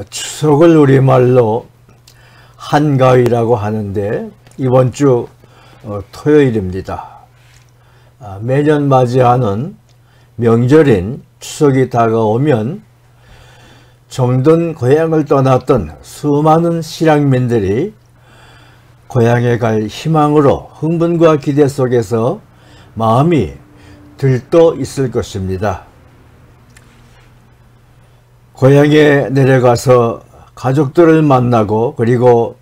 추석을 우리말로 한가위라고 하는데 이번 주 토요일입니다. 매년 맞이하는 명절인 추석이 다가오면 정든 고향을 떠났던 수많은 실향민들이 고향에 갈 희망으로 흥분과 기대 속에서 마음이 들떠 있을 것입니다. 고향에 내려가서 가족들을 만나고 그리고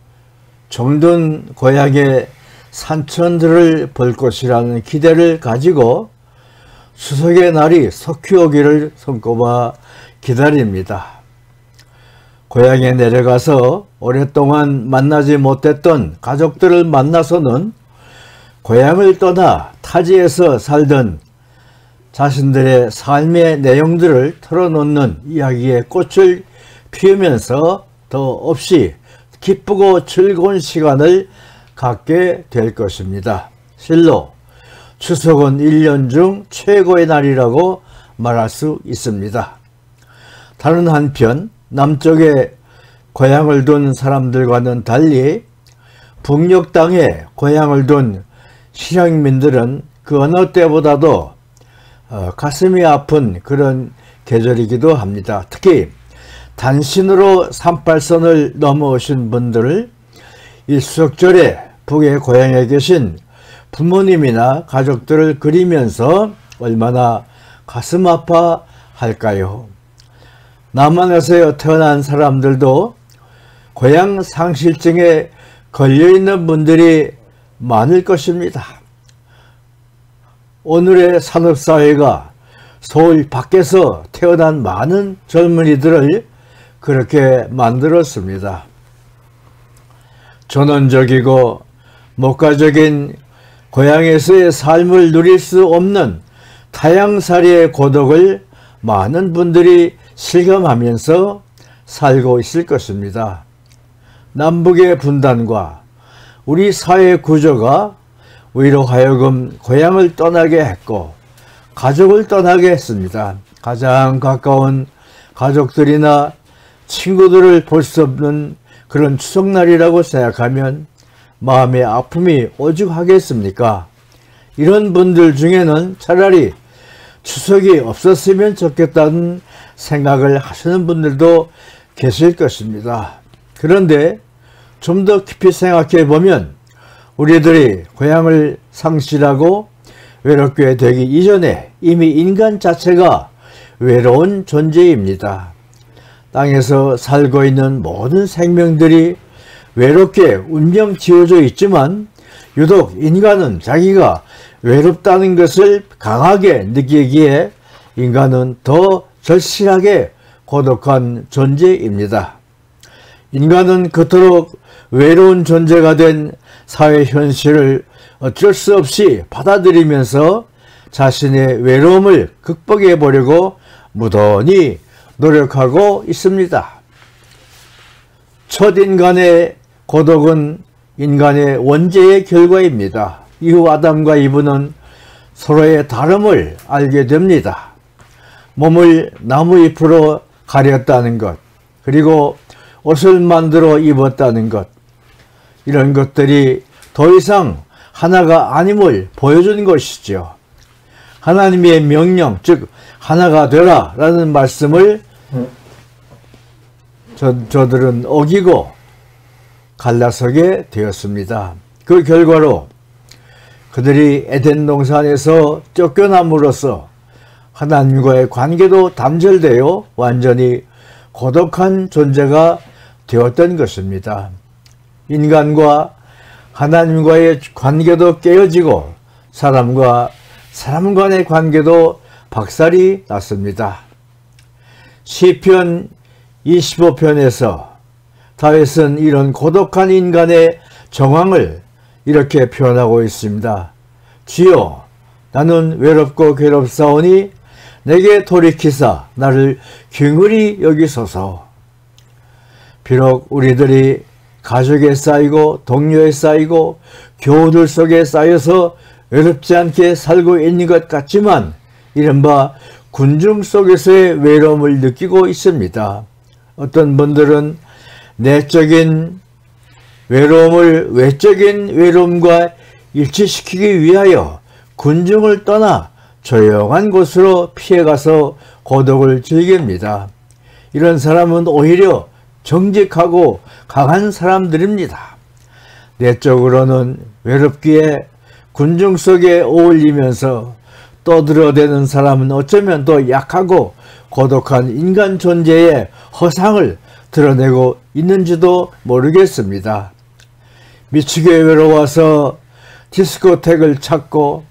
정든 고향의 산천들을 볼 것이라는 기대를 가지고 추석의 날이 속히 오기를 손꼽아 기다립니다. 고향에 내려가서 오랫동안 만나지 못했던 가족들을 만나서는 고향을 떠나 타지에서 살던 자신들의 삶의 내용들을 털어놓는 이야기의 꽃을 피우면서 더없이 기쁘고 즐거운 시간을 갖게 될 것입니다. 실로 추석은 1년 중 최고의 날이라고 말할 수 있습니다. 다른 한편 남쪽에 고향을 둔 사람들과는 달리 북녘 땅에 고향을 둔 실향민들은 그 어느 때보다도 가슴이 아픈 그런 계절이기도 합니다. 특히 단신으로 38선을 넘어오신 분들을 이 추석절에 북의 고향에 계신 부모님이나 가족들을 그리면서 얼마나 가슴 아파할까요? 남한에서 태어난 사람들도 고향 상실증에 걸려있는 분들이 많을 것입니다. 오늘의 산업사회가 서울 밖에서 태어난 많은 젊은이들을 그렇게 만들었습니다. 전원적이고 목가적인 고향에서의 삶을 누릴 수 없는 타향살이의 고독을 많은 분들이 실감하면서 살고 있을 것입니다. 남북의 분단과 우리 사회 구조가 우리로 하여금 고향을 떠나게 했고 가족을 떠나게 했습니다. 가장 가까운 가족들이나 친구들을 볼 수 없는 그런 추석날이라고 생각하면 마음의 아픔이 오죽하겠습니까? 이런 분들 중에는 차라리 추석이 없었으면 좋겠다는 생각을 하시는 분들도 계실 것입니다. 그런데 좀 더 깊이 생각해 보면 우리들이 고향을 상실하고 외롭게 되기 이전에 이미 인간 자체가 외로운 존재입니다. 땅에서 살고 있는 모든 생명들이 외롭게 운명 지어져 있지만 유독 인간은 자기가 외롭다는 것을 강하게 느끼기에 인간은 더 절실하게 고독한 존재입니다. 인간은 그토록 외로운 존재가 된 사회 현실을 어쩔 수 없이 받아들이면서 자신의 외로움을 극복해 보려고 무던히 노력하고 있습니다. 첫 인간의 고독은 인간의 원죄의 결과입니다. 이후 아담과 이브는 서로의 다름을 알게 됩니다. 몸을 나무잎으로 가렸다는 것, 그리고 옷을 만들어 입었다는 것, 이런 것들이 더 이상 하나가 아님을 보여준 것이죠. 하나님의 명령, 즉 하나가 되라 라는 말씀을 저들은 어기고 갈라서게 되었습니다. 그 결과로 그들이 에덴 동산에서 쫓겨남으로써 하나님과의 관계도 단절되어 완전히 고독한 존재가 되었던 것입니다. 인간과 하나님과의 관계도 깨어지고 사람과 사람 간의 관계도 박살이 났습니다. 시편 25편에서 다윗은 이런 고독한 인간의 정황을 이렇게 표현하고 있습니다. 주여, 나는 외롭고 괴롭사오니 내게 돌이키사 나를 긍휼히 여기소서. 비록 우리들이 가족에 쌓이고 동료에 쌓이고 교우들 속에 쌓여서 외롭지 않게 살고 있는 것 같지만 이른바 군중 속에서의 외로움을 느끼고 있습니다. 어떤 분들은 내적인 외로움을 외적인 외로움과 일치시키기 위하여 군중을 떠나 조용한 곳으로 피해가서 고독을 즐깁니다. 이런 사람은 오히려 정직하고 강한 사람들입니다. 내적으로는 외롭기에 군중 속에 어울리면서 떠들어대는 사람은 어쩌면 더 약하고 고독한 인간 존재의 허상을 드러내고 있는지도 모르겠습니다. 미치게 외로워서 디스코텍을 찾고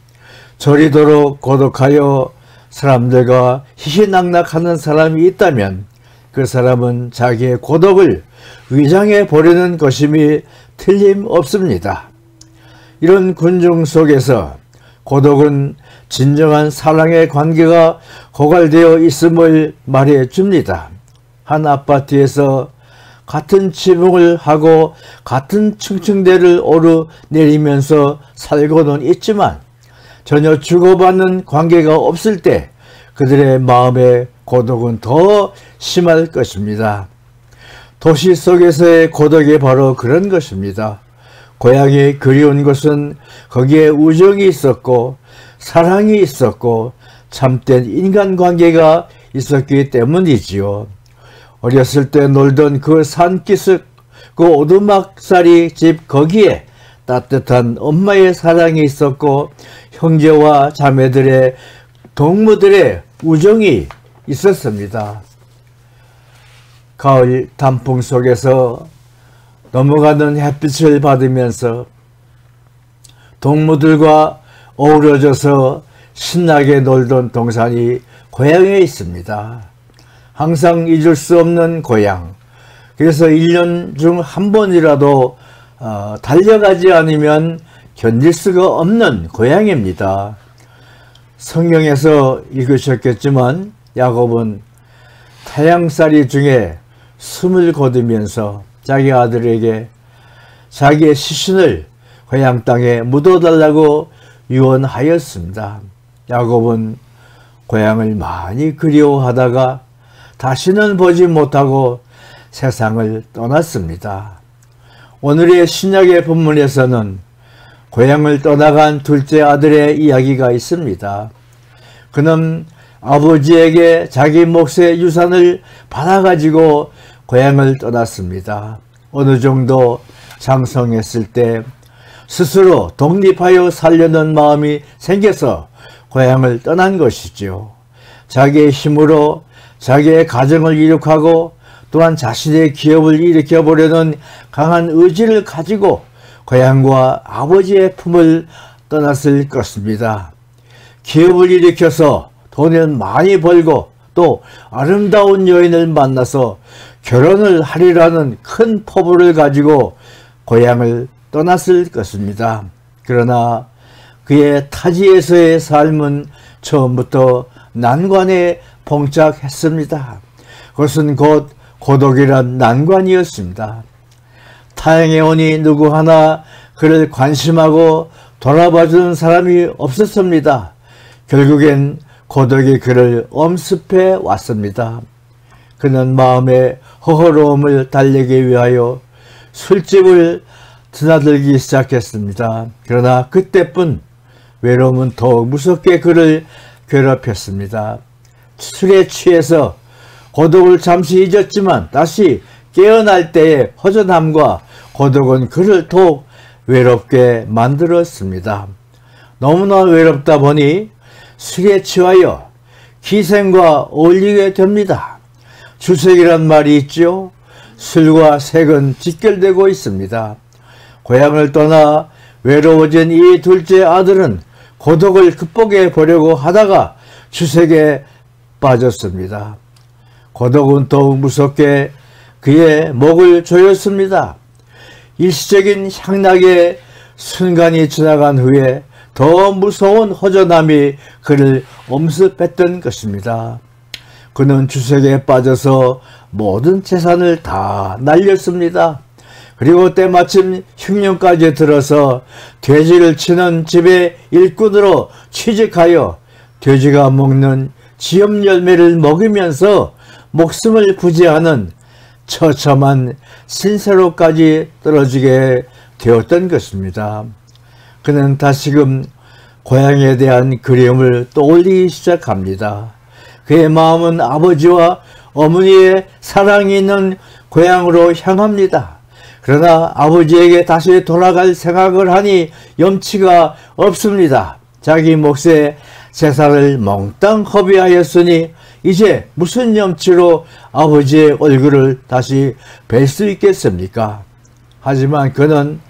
저리도록 고독하여 사람들과 희희낙낙하는 사람이 있다면 그 사람은 자기의 고독을 위장해 버리는 것임이 틀림없습니다. 이런 군중 속에서 고독은 진정한 사랑의 관계가 고갈되어 있음을 말해 줍니다. 한 아파트에서 같은 지붕을 하고 같은 층층대를 오르내리면서 살고는 있지만 전혀 주고받는 관계가 없을 때 그들의 마음의 고독은 더 심할 것입니다. 도시 속에서의 고독이 바로 그런 것입니다. 고향이 그리운 것은 거기에 우정이 있었고 사랑이 있었고 참된 인간관계가 있었기 때문이지요. 어렸을 때 놀던 그 산기슭, 그 오두막살이 집 거기에 따뜻한 엄마의 사랑이 있었고 형제와 자매들의 동무들의 우정이 있었습니다. 가을 단풍 속에서 넘어가는 햇빛을 받으면서 동무들과 어우러져서 신나게 놀던 동산이 고향에 있습니다. 항상 잊을 수 없는 고향. 그래서 1년 중 한 번이라도 달려가지 않으면 견딜 수가 없는 고향입니다. 성경에서 읽으셨겠지만 야곱은 타향살이 중에 숨을 거두면서 자기 아들에게 자기의 시신을 고향 땅에 묻어달라고 유언하였습니다. 야곱은 고향을 많이 그리워하다가 다시는 보지 못하고 세상을 떠났습니다. 오늘의 신약의 본문에서는 고향을 떠나간 둘째 아들의 이야기가 있습니다. 그는 아버지에게 자기 몫의 유산을 받아가지고 고향을 떠났습니다. 어느 정도 장성했을 때 스스로 독립하여 살려는 마음이 생겨서 고향을 떠난 것이지요. 자기의 힘으로 자기의 가정을 이룩하고 또한 자신의 기업을 일으켜보려는 강한 의지를 가지고 고향과 아버지의 품을 떠났을 것입니다. 기업을 일으켜서 돈을 많이 벌고 또 아름다운 여인을 만나서 결혼을 하리라는 큰 포부를 가지고 고향을 떠났을 것입니다. 그러나 그의 타지에서의 삶은 처음부터 난관에 봉착했습니다. 그것은 곧 고독이란 난관이었습니다. 타향에 오니 누구 하나 그를 관심하고 돌아봐주는 사람이 없었습니다. 결국엔 고독이 그를 엄습해 왔습니다. 그는 마음의 허허로움을 달래기 위하여 술집을 드나들기 시작했습니다. 그러나 그때뿐 외로움은 더욱 무섭게 그를 괴롭혔습니다. 술에 취해서 고독을 잠시 잊었지만 다시 깨어날 때의 허전함과 고독은 그를 더욱 외롭게 만들었습니다. 너무나 외롭다 보니 술에 취하여 기생과 어울리게 됩니다. 주색이란 말이 있죠. 술과 색은 직결되고 있습니다. 고향을 떠나 외로워진 이 둘째 아들은 고독을 극복해 보려고 하다가 주색에 빠졌습니다. 고독은 더욱 무섭게 그의 목을 조였습니다. 일시적인 향락의 순간이 지나간 후에 더 무서운 허전함이 그를 엄습했던 것입니다. 그는 주색에 빠져서 모든 재산을 다 날렸습니다. 그리고 때마침 흉년까지 들어서 돼지를 치는 집의 일꾼으로 취직하여 돼지가 먹는 지엽 열매를 먹으면서 목숨을 부지하는 처참한 신세로까지 떨어지게 되었던 것입니다. 그는 다시금 고향에 대한 그리움을 떠올리기 시작합니다. 그의 마음은 아버지와 어머니의 사랑이 있는 고향으로 향합니다. 그러나 아버지에게 다시 돌아갈 생각을 하니 염치가 없습니다. 자기 몫의 재산을 몽땅 허비하였으니 이제 무슨 염치로 아버지의 얼굴을 다시 뵐 수 있겠습니까? 하지만 그는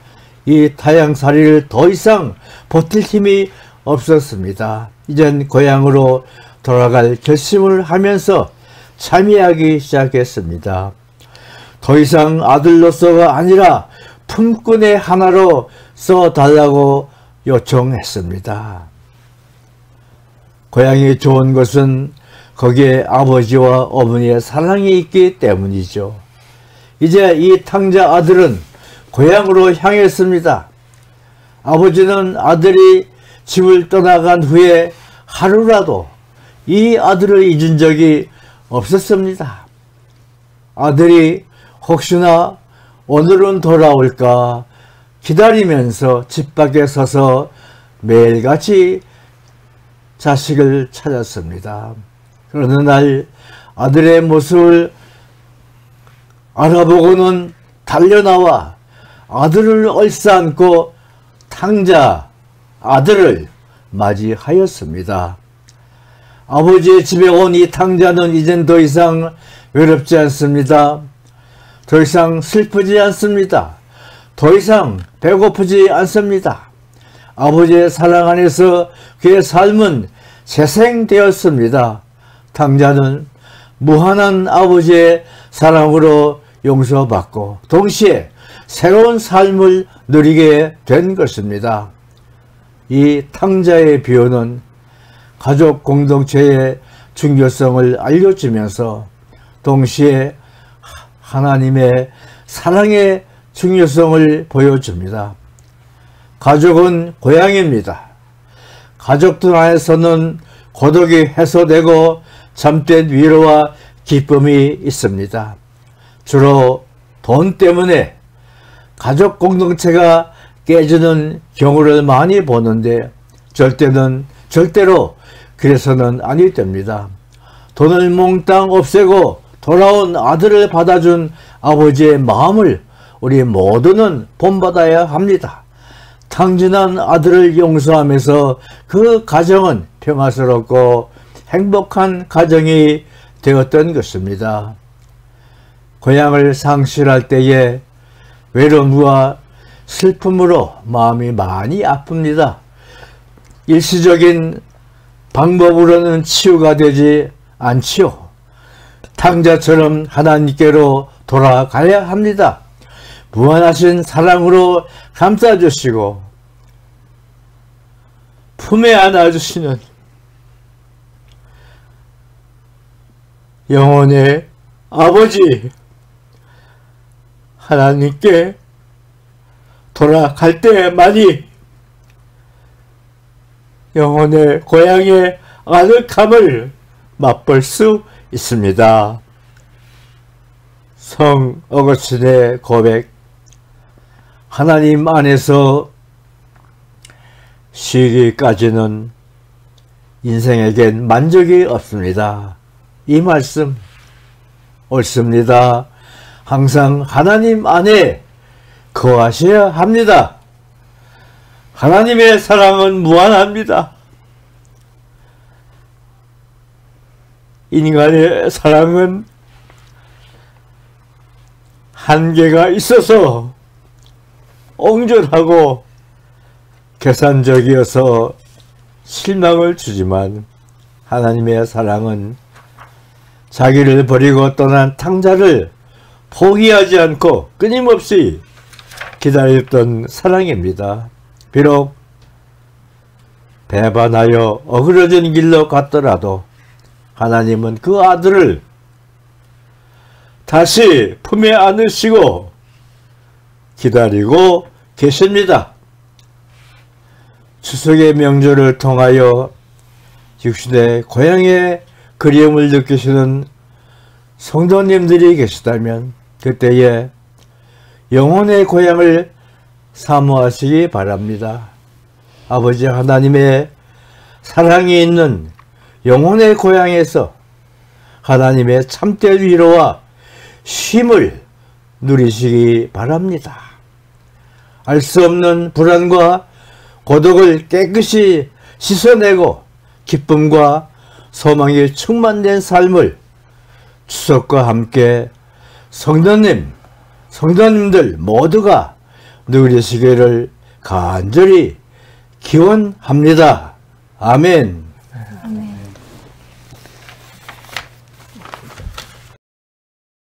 이 타향살이를 더 이상 버틸 힘이 없었습니다. 이젠 고향으로 돌아갈 결심을 하면서 참여하기 시작했습니다. 더 이상 아들로서가 아니라 품꾼의 하나로 써달라고 요청했습니다. 고향이 좋은 것은 거기에 아버지와 어머니의 사랑이 있기 때문이죠. 이제 이 탕자 아들은 고향으로 향했습니다. 아버지는 아들이 집을 떠나간 후에 하루라도 이 아들을 잊은 적이 없었습니다. 아들이 혹시나 오늘은 돌아올까 기다리면서 집 밖에 서서 매일같이 자식을 찾았습니다. 그러는 날 아들의 모습을 알아보고는 달려나와 아들을 얼싸안고 탕자 아들을 맞이하였습니다. 아버지의 집에 온 이 탕자는 이젠 더 이상 외롭지 않습니다. 더 이상 슬프지 않습니다. 더 이상 배고프지 않습니다. 아버지의 사랑 안에서 그의 삶은 재생되었습니다. 탕자는 무한한 아버지의 사랑으로 용서받고 동시에 새로운 삶을 누리게 된 것입니다. 이 탕자의 비유는 가족 공동체의 중요성을 알려주면서 동시에 하나님의 사랑의 중요성을 보여줍니다. 가족은 고향입니다. 가족들 안에서는 고독이 해소되고 참된 위로와 기쁨이 있습니다. 주로 돈 때문에 가족 공동체가 깨지는 경우를 많이 보는데 절대로 그래서는 아니 됩니다. 돈을 몽땅 없애고 돌아온 아들을 받아준 아버지의 마음을 우리 모두는 본받아야 합니다. 탕진한 아들을 용서하면서 그 가정은 평화스럽고 행복한 가정이 되었던 것입니다. 고향을 상실할 때에 외로움과 슬픔으로 마음이 많이 아픕니다. 일시적인 방법으로는 치유가 되지 않지요. 탕자처럼 하나님께로 돌아가야 합니다. 무한하신 사랑으로 감싸주시고 품에 안아주시는 영혼의 아버지 하나님께 돌아갈 때만이 영혼의 고향의 아늑함을 맛볼 수 있습니다. 성 어거스틴의 고백. 하나님 안에서 쉬기까지는 인생에겐 만족이 없습니다. 이 말씀 옳습니다. 항상 하나님 안에 거하셔야 합니다. 하나님의 사랑은 무한합니다. 인간의 사랑은 한계가 있어서 옹졸하고 계산적이어서 실망을 주지만 하나님의 사랑은 자기를 버리고 떠난 탕자를 포기하지 않고 끊임없이 기다렸던 사랑입니다. 비록 배반하여 어그러진 길로 갔더라도 하나님은 그 아들을 다시 품에 안으시고 기다리고 계십니다. 추석의 명절을 통하여 육신의 고향의 그리움을 느끼시는 성도님들이 계시다면 그때에 영혼의 고향을 사모하시기 바랍니다. 아버지 하나님의 사랑이 있는 영혼의 고향에서 하나님의 참된 위로와 쉼을 누리시기 바랍니다. 알 수 없는 불안과 고독을 깨끗이 씻어내고 기쁨과 소망이 충만된 삶을 추석과 함께 성도님들 모두가 누리시기를 간절히 기원합니다. 아멘.